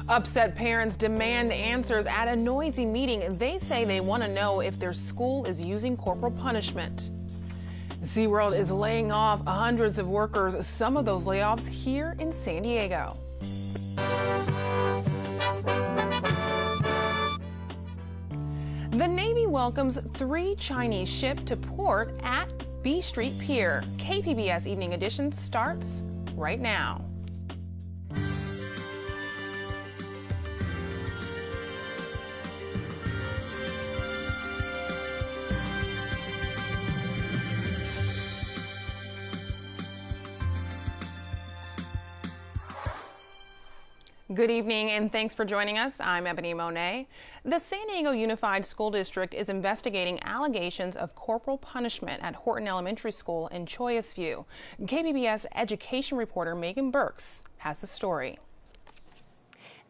Upset parents demand answers at a noisy meeting. They say they want to know if their school is using corporal punishment. SeaWorld is laying off hundreds of workers, some of those layoffs here in San Diego. The Navy welcomes 3 Chinese ships to port at B Street Pier. KPBS Evening Edition starts right now. Good evening and thanks for joining us. I'm Ebony Monet. The San Diego Unified School District is investigating allegations of corporal punishment at Horton Elementary School in Chollas View. KPBS education reporter Megan Burks has the story.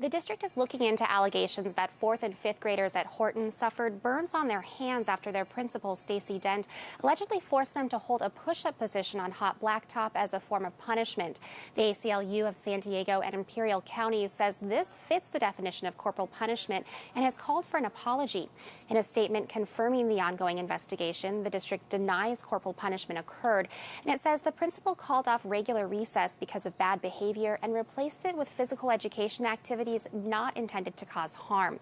The district is looking into allegations that 4th and 5th graders at Horton suffered burns on their hands after their principal, Stacy Dent, allegedly forced them to hold a push-up position on hot blacktop as a form of punishment. The ACLU of San Diego and Imperial counties says this fits the definition of corporal punishment and has called for an apology. In a statement confirming the ongoing investigation, the district denies corporal punishment occurred, and it says the principal called off regular recess because of bad behavior and replaced it with physical education activities not intended to cause harm.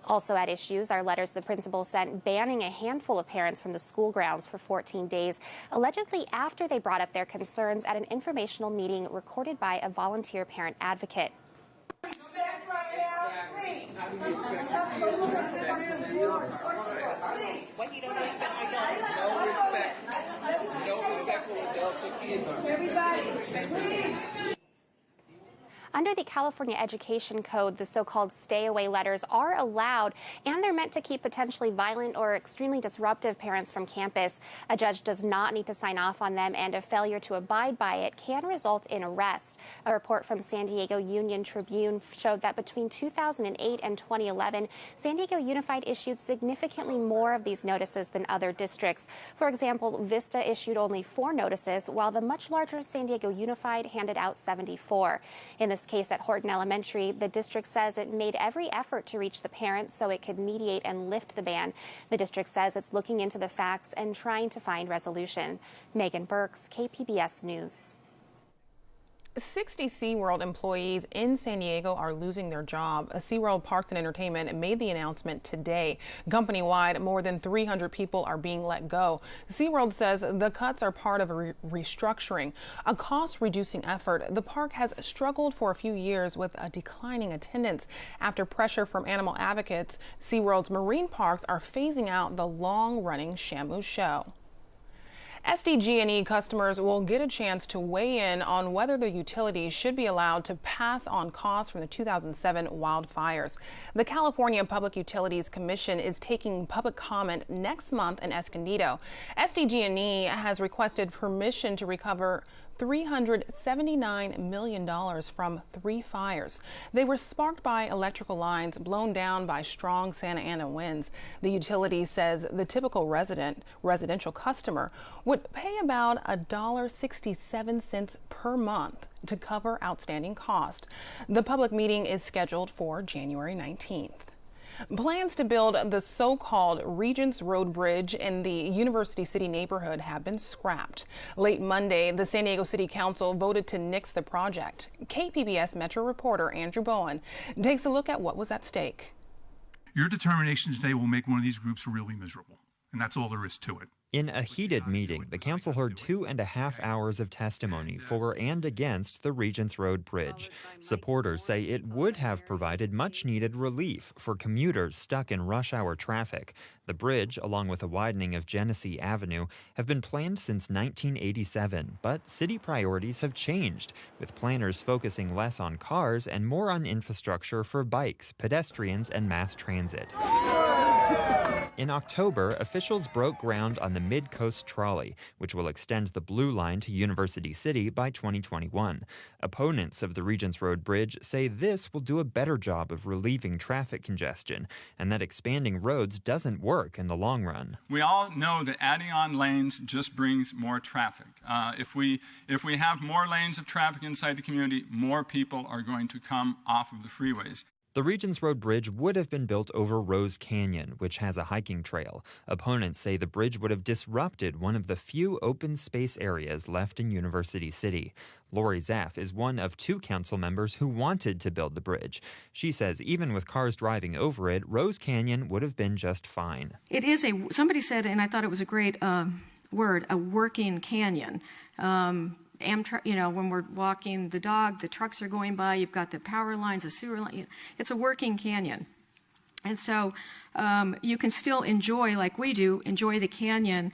Also at issues are letters the principal sent banning a handful of parents from the school grounds for 14 days, allegedly after they brought up their concerns at an informational meeting recorded by a volunteer parent advocate. Respect right now, please. What you don't respect, no respect for adults or kids. Everybody, please. Under the California Education Code, the so-called stay-away letters are allowed, and they're meant to keep potentially violent or extremely disruptive parents from campus. A judge does not need to sign off on them, and a failure to abide by it can result in arrest. A report from San Diego Union Tribune showed that between 2008 and 2011, San Diego Unified issued significantly more of these notices than other districts. For example, Vista issued only 4 notices, while the much larger San Diego Unified handed out 74. In this case at Horton Elementary, the district says it made every effort to reach the parents so it could mediate and lift the ban. The district says it's looking into the facts and trying to find resolution. Megan Burks, KPBS News. 60 SeaWorld employees in San Diego are losing their job. SeaWorld Parks and Entertainment made the announcement today. Company-wide, more than 300 people are being let go. SeaWorld says the cuts are part of a restructuring, a cost-reducing effort. The park has struggled for a few years with a declining attendance. After pressure from animal advocates, SeaWorld's marine parks are phasing out the long-running Shamu show. SDGE customers will get a chance to weigh in on whether the utilities should be allowed to pass on costs from the 2007 wildfires. The California Public Utilities Commission is taking public comment next month in Escondido. SDGE has requested permission to recover $379 million from 3 fires. They were sparked by electrical lines blown down by strong Santa Ana winds. The utility says the typical residential customer would pay about $1.67 per month to cover outstanding cost. The public meeting is scheduled for January 19th. Plans to build the so-called Regents Road Bridge in the University City neighborhood have been scrapped. Late Monday, the San Diego City Council voted to nix the project. KPBS Metro reporter Andrew Bowen takes a look at what was at stake. Your determination today will make one of these groups really miserable, and that's all there is to it. In a heated meeting, the council heard 2.5 hours of testimony for and against the Regents Road Bridge. Supporters say it would have provided much-needed relief for commuters stuck in rush-hour traffic. The bridge, along with a widening of Genesee Avenue, have been planned since 1987, but city priorities have changed, with planners focusing less on cars and more on infrastructure for bikes, pedestrians, and mass transit. In October, officials broke ground on the Mid-Coast Trolley, which will extend the Blue Line to University City by 2021. Opponents of the Regents Road Bridge say this will do a better job of relieving traffic congestion, and that expanding roads doesn't work in the long run. We all know that adding on lanes just brings more traffic. If we have more lanes of traffic inside the community, more people are going to come off of the freeways. The Regents Road Bridge would have been built over Rose Canyon, which has a hiking trail. Opponents say the bridge would have disrupted one of the few open space areas left in University City. Lori Zaff is one of 2 council members who wanted to build the bridge. She says even with cars driving over it, Rose Canyon would have been just fine. It is somebody said, and I thought it was a great word, a working canyon. When we're walking the dog, the trucks are going by, you've got the power lines, the sewer line. It's a working canyon. And so you can still enjoy, like we do, enjoy the canyon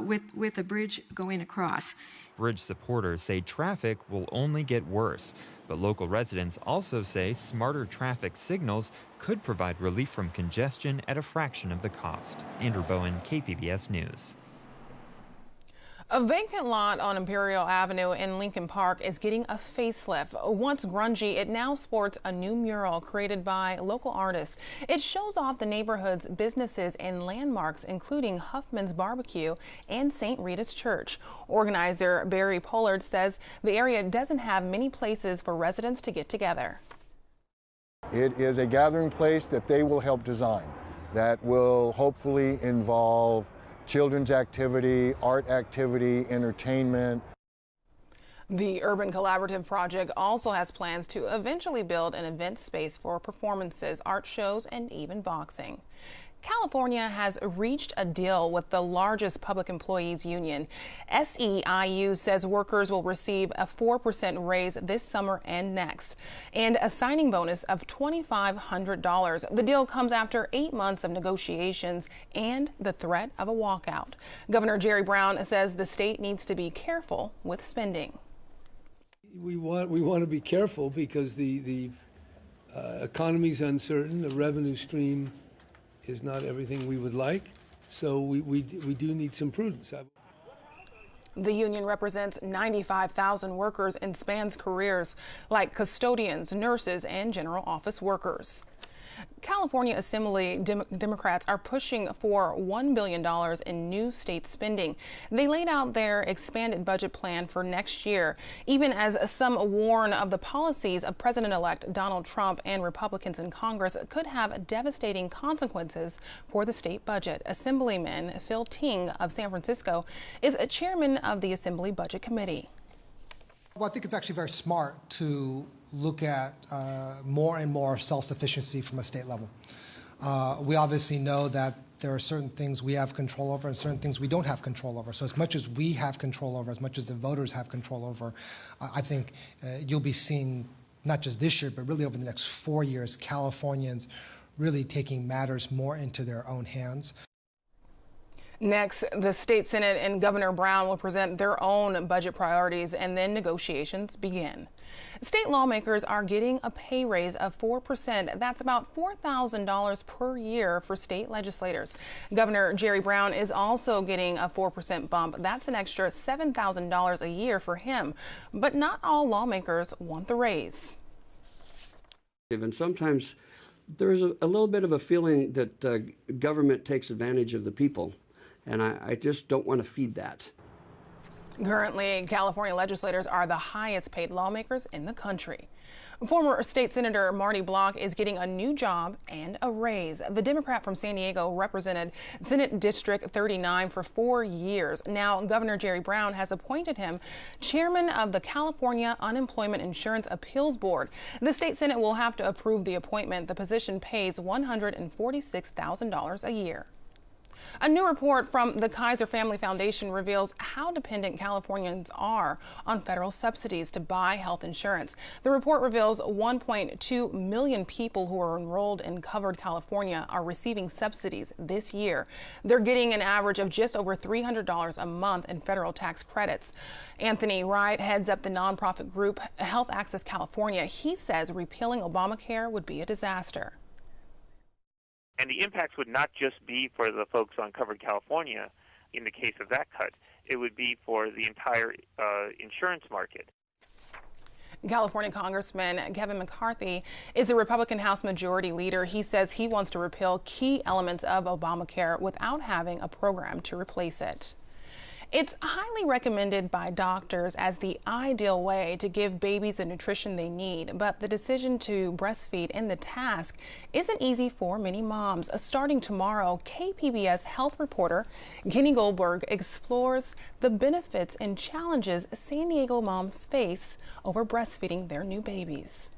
with a bridge going across. Bridge supporters say traffic will only get worse. But local residents also say smarter traffic signals could provide relief from congestion at a fraction of the cost. Andrew Bowen, KPBS News. A vacant lot on Imperial Avenue in Lincoln Park is getting a facelift. Once grungy, it now sports a new mural created by local artists. It shows off the neighborhood's businesses and landmarks, including Huffman's Barbecue and St. Rita's Church. Organizer Barry Pollard says the area doesn't have many places for residents to get together. It is a gathering place that they will help design that will hopefully involve children's activity, art activity, entertainment. The Urban Collaborative Project also has plans to eventually build an event space for performances, art shows, and even boxing. California has reached a deal with the largest public employees union. SEIU says workers will receive a 4% raise this summer and next, and a signing bonus of $2,500. The deal comes after 8 months of negotiations and the threat of a walkout. Governor Jerry Brown says the state needs to be careful with spending. We want to be careful because the economy's uncertain, the revenue stream is not everything we would like, so we do need some prudence. The union represents 95,000 workers and spans careers like custodians, nurses, and general office workers. California Assembly Democrats are pushing for $1 billion in new state spending. They laid out their expanded budget plan for next year, even as some warn of the policies of President-elect Donald Trump and Republicans in Congress could have devastating consequences for the state budget. Assemblyman Phil Ting of San Francisco is a chairman of the Assembly Budget Committee. Well, I think it's actually very smart to look at more and more self-sufficiency from a state level. We obviously know that there are certain things we have control over and certain things we don't have control over. So as much as we have control over, as much as the voters have control over, I think you'll be seeing, not just this year, but really over the next 4 years, Californians really taking matters more into their own hands. Next, the state Senate and Governor Brown will present their own budget priorities, and then negotiations begin. State lawmakers are getting a pay raise of 4%. That's about $4,000 per year for state legislators. Governor Jerry Brown is also getting a 4% bump. That's an extra $7,000 a year for him. But not all lawmakers want the raise. And sometimes there's a little bit of a feeling that government takes advantage of the people. And I just don't want to feed that. Currently, California legislators are the highest paid lawmakers in the country. Former state senator Marty Block is getting a new job and a raise. The Democrat from San Diego represented Senate District 39 for 4 years. Now, Governor Jerry Brown has appointed him chairman of the California Unemployment Insurance Appeals Board. The state Senate will have to approve the appointment. The position pays $146,000 a year. A new report from the Kaiser Family Foundation reveals how dependent Californians are on federal subsidies to buy health insurance. The report reveals 1.2 million people who are enrolled in Covered California are receiving subsidies this year. They're getting an average of just over $300 a month in federal tax credits. Anthony Wright heads up the nonprofit group Health Access California. He says repealing Obamacare would be a disaster. And the impacts would not just be for the folks on Covered California in the case of that cut. It would be for the entire insurance market. California Congressman Kevin McCarthy is the Republican House Majority Leader. He says he wants to repeal key elements of Obamacare without having a program to replace it. It's highly recommended by doctors as the ideal way to give babies the nutrition they need, but the decision to breastfeed and the task isn't easy for many moms. Starting tomorrow, KPBS health reporter Kenny Goldberg explores the benefits and challenges San Diego moms face over breastfeeding their new babies.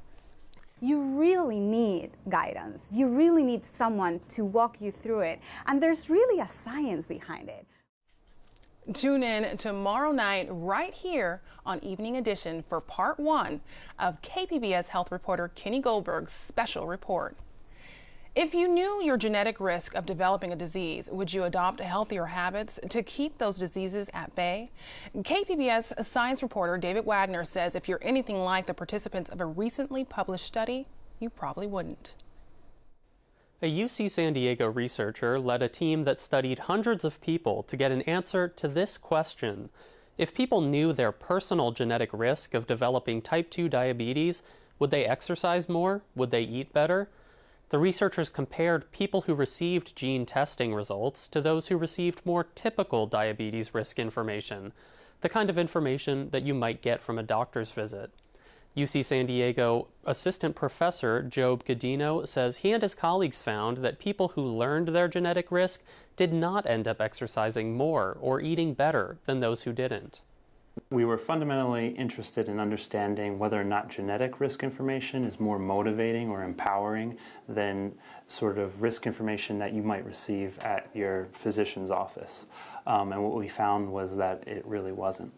You really need guidance. You really need someone to walk you through it. And there's really a science behind it. Tune in tomorrow night right here on Evening Edition for part 1 of KPBS health reporter Kenny Goldberg's special report. If you knew your genetic risk of developing a disease, would you adopt healthier habits to keep those diseases at bay? KPBS science reporter David Wagner says if you're anything like the participants of a recently published study, you probably wouldn't. A UC San Diego researcher led a team that studied hundreds of people to get an answer to this question. If people knew their personal genetic risk of developing type 2 diabetes, would they exercise more? Would they eat better? The researchers compared people who received gene testing results to those who received more typical diabetes risk information, the kind of information that you might get from a doctor's visit. UC San Diego assistant professor Job Godino says he and his colleagues found that people who learned their genetic risk did not end up exercising more or eating better than those who didn't. We were fundamentally interested in understanding whether or not genetic risk information is more motivating or empowering than sort of risk information that you might receive at your physician's office. And what we found was that it really wasn't.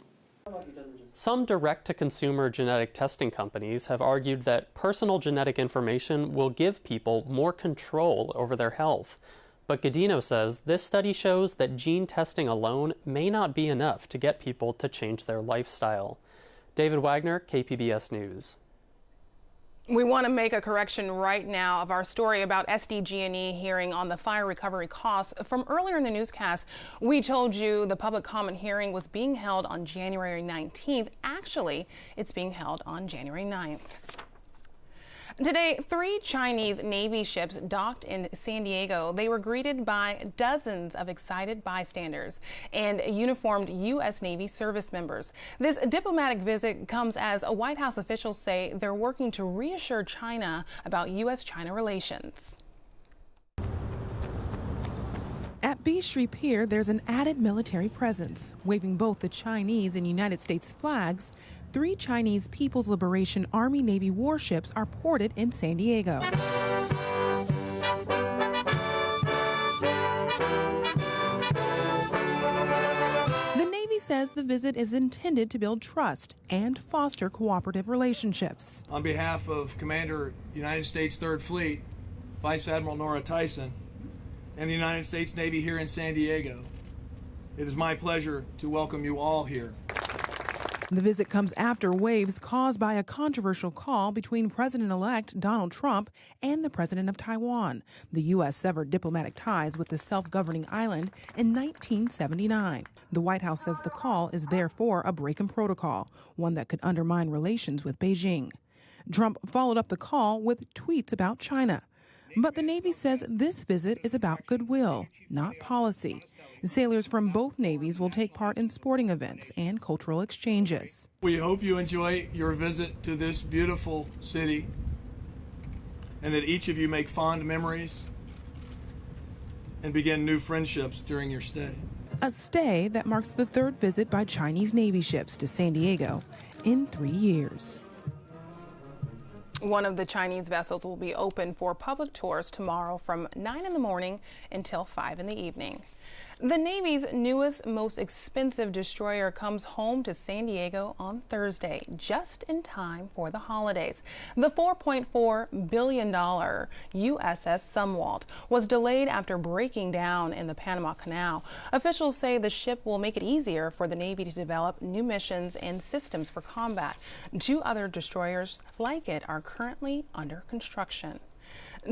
Some direct-to-consumer genetic testing companies have argued that personal genetic information will give people more control over their health. But Godino says this study shows that gene testing alone may not be enough to get people to change their lifestyle. David Wagner, KPBS News. We want to make a correction right now of our story about SDGE hearing on the fire recovery costs. From earlier in the newscast, we told you the public comment hearing was being held on January 19th. Actually, it's being held on January 9th. Today, 3 Chinese Navy ships docked in San Diego. They were greeted by dozens of excited bystanders and uniformed U.S. Navy service members. This diplomatic visit comes as White House officials say they're working to reassure China about U.S.-China relations. At B Street Pier, there's an added military presence, waving both the Chinese and United States flags. 3 Chinese People's Liberation Army Navy warships are ported in San Diego. The Navy says the visit is intended to build trust and foster cooperative relationships. On behalf of Commander United States 3rd Fleet, Vice Admiral Nora Tyson, and the United States Navy here in San Diego, it is my pleasure to welcome you all here. The visit comes after waves caused by a controversial call between President-elect Donald Trump and the President of Taiwan. The U.S. severed diplomatic ties with the self-governing island in 1979. The White House says the call is therefore a break in protocol, one that could undermine relations with Beijing. Trump followed up the call with tweets about China. But the Navy says this visit is about goodwill, not policy. Sailors from both navies will take part in sporting events and cultural exchanges. We hope you enjoy your visit to this beautiful city and that each of you make fond memories and begin new friendships during your stay. A stay that marks the 3rd visit by Chinese Navy ships to San Diego in 3 years. One of the Chinese vessels will be open for public tours tomorrow from 9 in the morning until 5 in the evening. The Navy's newest, most expensive destroyer comes home to San Diego on Thursday, just in time for the holidays. The $4.4 billion USS SeaWorld was delayed after breaking down in the Panama Canal. Officials say the ship will make it easier for the Navy to develop new missions and systems for combat. 2 other destroyers like it are currently under construction.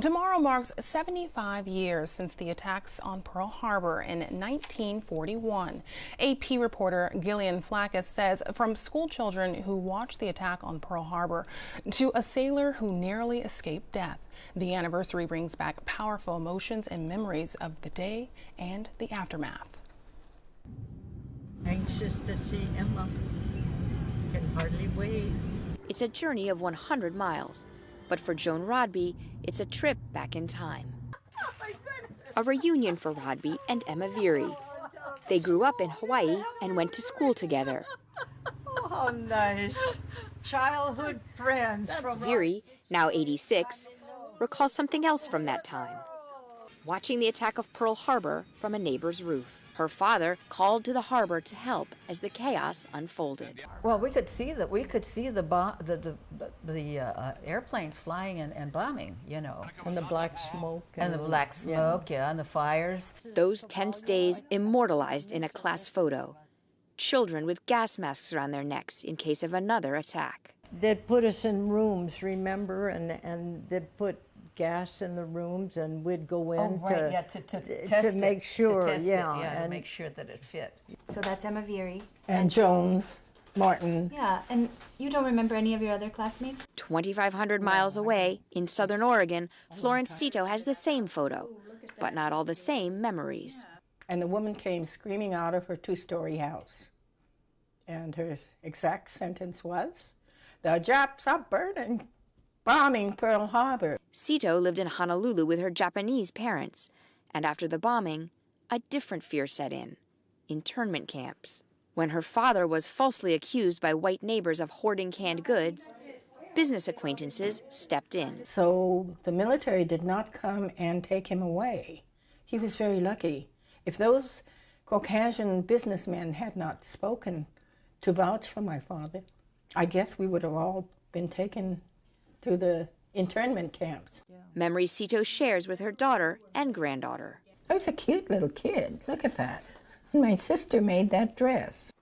Tomorrow marks 75 years since the attacks on Pearl Harbor in 1941. AP reporter Gillian Flackis says from school children who watched the attack on Pearl Harbor to a sailor who narrowly escaped death, the anniversary brings back powerful emotions and memories of the day and the aftermath. anxious to see Emma. Can hardly wait. It's a journey of 100 miles, but for Joan Rodby, it's a trip back in time. A reunion for Rodby and Emma Veary. They grew up in Hawaii and went to school together. Oh, how nice. Childhood friends. Veary, now 86, recalls something else from that time. Watching the attack of Pearl Harbor from a neighbor's roof. Her father called to the harbor to help as the chaos unfolded. Well, we could see that. We could see the airplanes flying and bombing, you know. And the black smoke. And the black smoke, yeah, and the fires. Those tense days immortalized in a class photo. Children with gas masks around their necks in case of another attack. They'd put us in rooms, remember, and they'd put gas in the rooms, and we'd go in to make sure, to make sure that it fit. So that's Emma Veary. And Joan Martin. Yeah, and you don't remember any of your other classmates? 2,500 miles away, in southern Oregon, Florence Cito has the same photo, but not all the same memories. And the woman came screaming out of her two-story house. And her exact sentence was, "The Japs are bombing Pearl Harbor." Cito lived in Honolulu with her Japanese parents, and after the bombing, a different fear set in: internment camps. When her father was falsely accused by white neighbors of hoarding canned goods, business acquaintances stepped in. So the military did not come and take him away. He was very lucky. If those Caucasian businessmen had not spoken to vouch for my father, I guess we would have all been taken to the internment camps. Memories Cito shares with her daughter and granddaughter. I was a cute little kid. Look at that. My sister made that dress.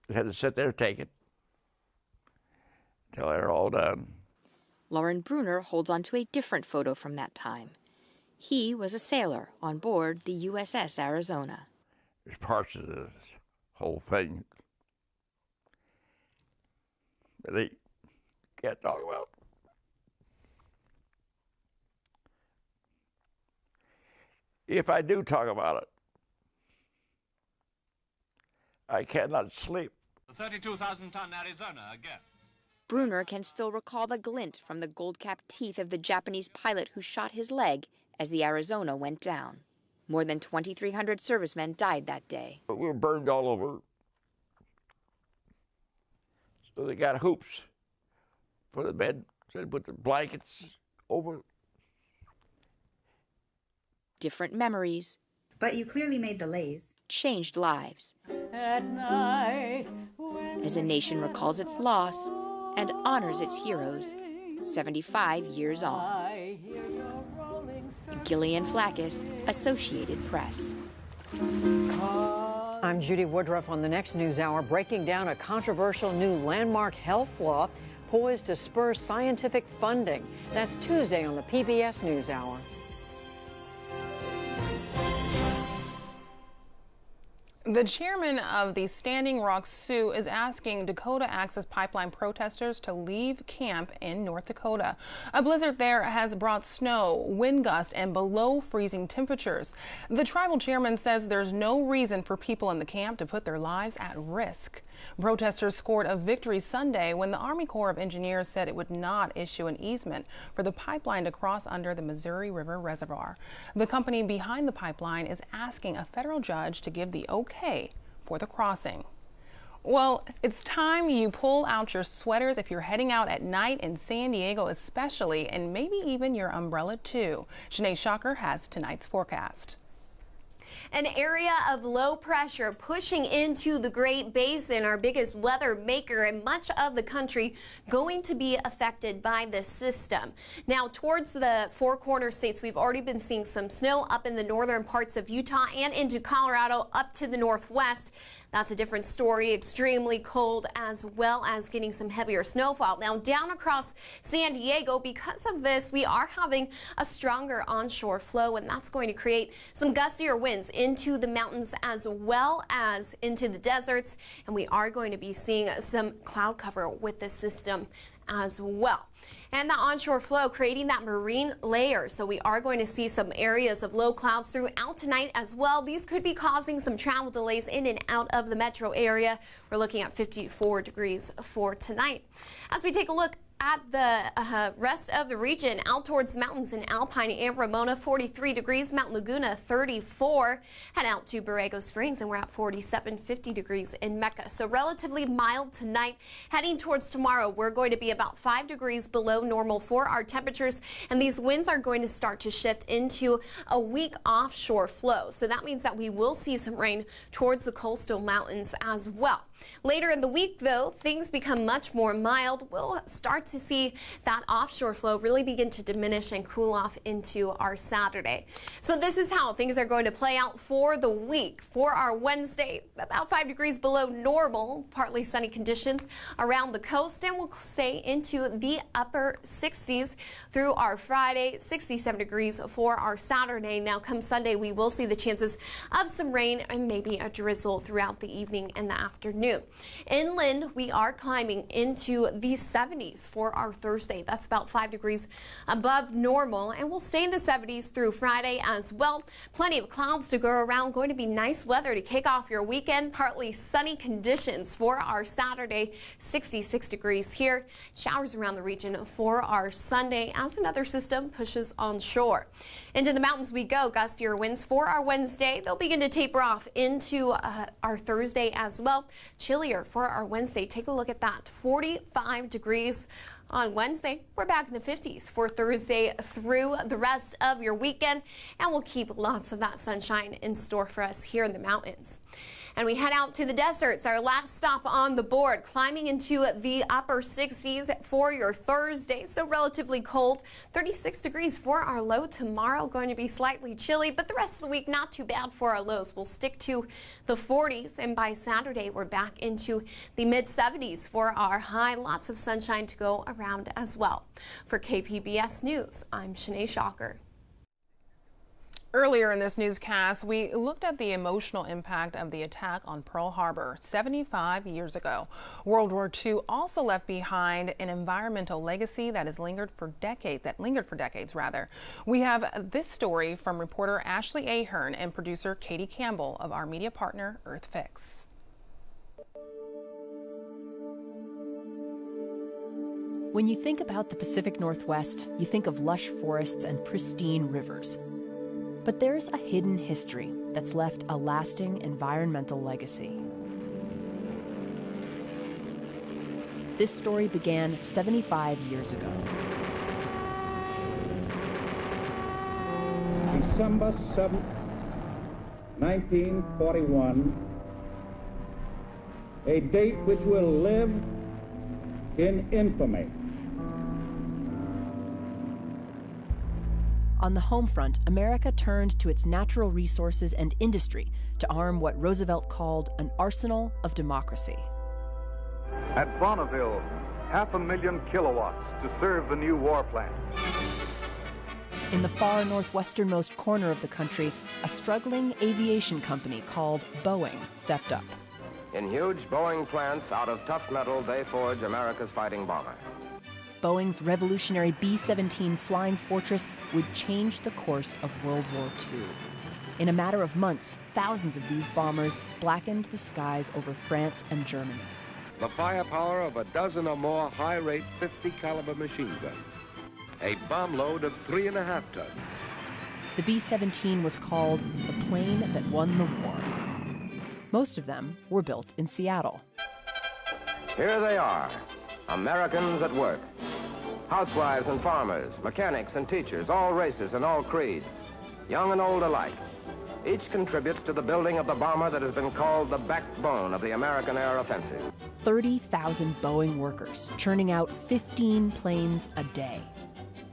You had to sit there and take it until they're all done. Lauren Bruner holds on to a different photo from that time. He was a sailor on board the USS Arizona. There's parts of this whole thing that they can't talk about. If I do talk about it, I cannot sleep. The 32,000-ton Arizona again. Bruner can still recall the glint from the gold-capped teeth of the Japanese pilot who shot his leg as the Arizona went down. More than 2,300 servicemen died that day. We were burned all over. So they got hoops for the bed. So they put the blankets over. Different memories. But you clearly made the lays. Changed lives. At night, as a nation recalls its loss and honors its heroes 75 years on. Gillian Flackis, Associated Press. I'm Judy Woodruff on the next News Hour, breaking down a controversial new landmark health law poised to spur scientific funding. That's Tuesday on the PBS News Hour. The chairman of the Standing Rock Sioux is asking Dakota Access Pipeline protesters to leave camp in North Dakota. A blizzard there has brought snow, wind gusts, and below freezing temperatures. The tribal chairman says there's no reason for people in the camp to put their lives at risk. Protesters scored a victory Sunday when the Army Corps of Engineers said it would not issue an easement for the pipeline to cross under the Missouri River Reservoir. The company behind the pipeline is asking a federal judge to give the okay for the crossing. Well, it's time you pull out your sweaters if you're heading out at night in San Diego especially, and maybe even your umbrella too. Shanae Shocker has tonight's forecast. An area of low pressure pushing into the Great Basin, our biggest weather maker, and much of the country going to be affected by this system. Now, towards the Four Corner states, we've already been seeing some snow up in the northern parts of Utah and into Colorado up to the northwest. That's a different story. Extremely cold, as well as getting some heavier snowfall. Now, down across San Diego, because of this, we are having a stronger onshore flow, and that's going to create some gustier winds into the mountains as well as into the deserts. And we are going to be seeing some cloud cover with this system as well. And the onshore flow creating that marine layer. So we are going to see some areas of low clouds throughout tonight as well. These could be causing some travel delays in and out of the metro area. We're looking at 54 degrees for tonight. As we take a look at the rest of the region, out towards the mountains in Alpine and Ramona, 43 degrees, Mount Laguna 34, head out to Borrego Springs and we're at 47, 50 degrees in Mecca. So relatively mild tonight. Heading towards tomorrow, we're going to be about 5 degrees below normal for our temperatures, and these winds are going to start to shift into a weak offshore flow. So that means that we will see some rain towards the coastal mountains as well. Later in the week, though, things become much more mild. We'll start to see that offshore flow really begin to diminish and cool off into our Saturday. So this is how things are going to play out for the week. For our Wednesday, about 5 degrees below normal, partly sunny conditions around the coast, and we'll stay into the upper 60s through our Friday, 67 degrees for our Saturday. Now, come Sunday, we will see the chances of some rain and maybe a drizzle throughout the evening and the afternoon. Inland, we are climbing into the 70s for our Thursday. That's about 5 degrees above normal, and we'll stay in the 70s through Friday as well. Plenty of clouds to go around. Going to be nice weather to kick off your weekend. Partly sunny conditions for our Saturday, 66 degrees here. Showers around the region for our Sunday as another system pushes onshore. Into the mountains we go. Gustier winds for our Wednesday. They'll begin to taper off into our Thursday as well. Chillier for our Wednesday. Take a look at that. 45 degrees on Wednesday. We're back in the 50s for Thursday through the rest of your weekend, and we'll keep lots of that sunshine in store for us here in the mountains. And we head out to the deserts, our last stop on the board, climbing into the upper 60s for your Thursday, so relatively cold. 36 degrees for our low tomorrow, going to be slightly chilly, but the rest of the week not too bad for our lows. We'll stick to the 40s, and by Saturday we're back into the mid-70s for our high. Lots of sunshine to go around as well. For KPBS News, I'm Shanae Shocker. Earlier in this newscast, we looked at the emotional impact of the attack on Pearl Harbor 75 years ago. World War II also left behind an environmental legacy that lingered for decades. We have this story from reporter Ashley Ahern and producer Katie Campbell of our media partner EarthFix. When you think about the Pacific Northwest, you think of lush forests and pristine rivers. But there's a hidden history that's left a lasting environmental legacy. This story began 75 years ago. December 7th, 1941, a date which will live in infamy. On the home front, America turned to its natural resources and industry to arm what Roosevelt called an arsenal of democracy. At Bonneville, 500,000 kilowatts to serve the new war plant. In the far northwesternmost corner of the country, a struggling aviation company called Boeing stepped up. In huge Boeing plants out of tough metal, they forge America's fighting bomber. Boeing's revolutionary B-17 Flying Fortress would change the course of World War II. In a matter of months, thousands of these bombers blackened the skies over France and Germany. The firepower of a dozen or more high-rate 50-caliber machine guns. A bomb load of 3.5 tons. The B-17 was called the plane that won the war. Most of them were built in Seattle. Here they are, Americans at work. Housewives and farmers, mechanics and teachers, all races and all creeds, young and old alike. Each contributes to the building of the bomber that has been called the backbone of the American air offensive. 30,000 Boeing workers, churning out 15 planes a day.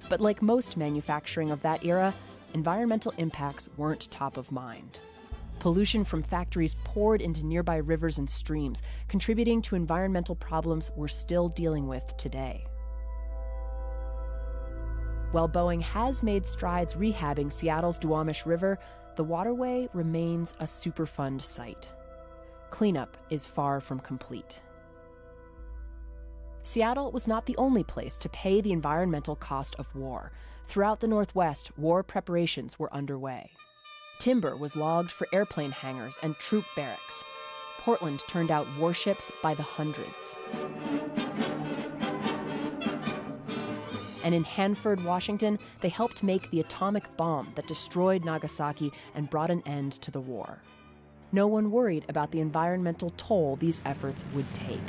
But like most manufacturing of that era, environmental impacts weren't top of mind. Pollution from factories poured into nearby rivers and streams, contributing to environmental problems we're still dealing with today. While Boeing has made strides rehabbing Seattle's Duwamish River, the waterway remains a Superfund site. Cleanup is far from complete. Seattle was not the only place to pay the environmental cost of war. Throughout the Northwest, war preparations were underway. Timber was logged for airplane hangars and troop barracks. Portland turned out warships by the hundreds. And in Hanford, Washington, they helped make the atomic bomb that destroyed Nagasaki and brought an end to the war. No one worried about the environmental toll these efforts would take.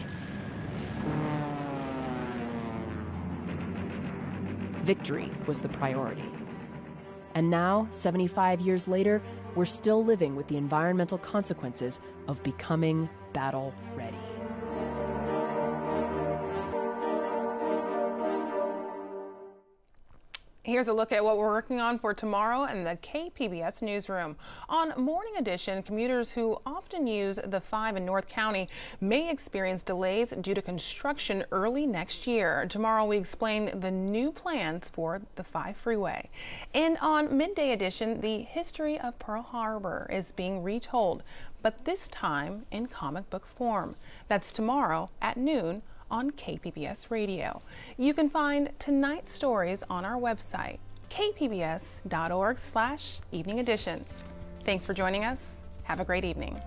Victory was the priority. And now, 75 years later, we're still living with the environmental consequences of becoming battle ready. Here's a look at what we're working on for tomorrow in the KPBS newsroom. On Morning Edition, commuters who often use the 5 in North County may experience delays due to construction early next year. Tomorrow we explain the new plans for the 5 freeway. And on Midday Edition, the history of Pearl Harbor is being retold, but this time in comic book form. That's tomorrow at noon on KPBS Radio. You can find tonight's stories on our website, kpbs.org/evening edition. Thanks for joining us. Have a great evening.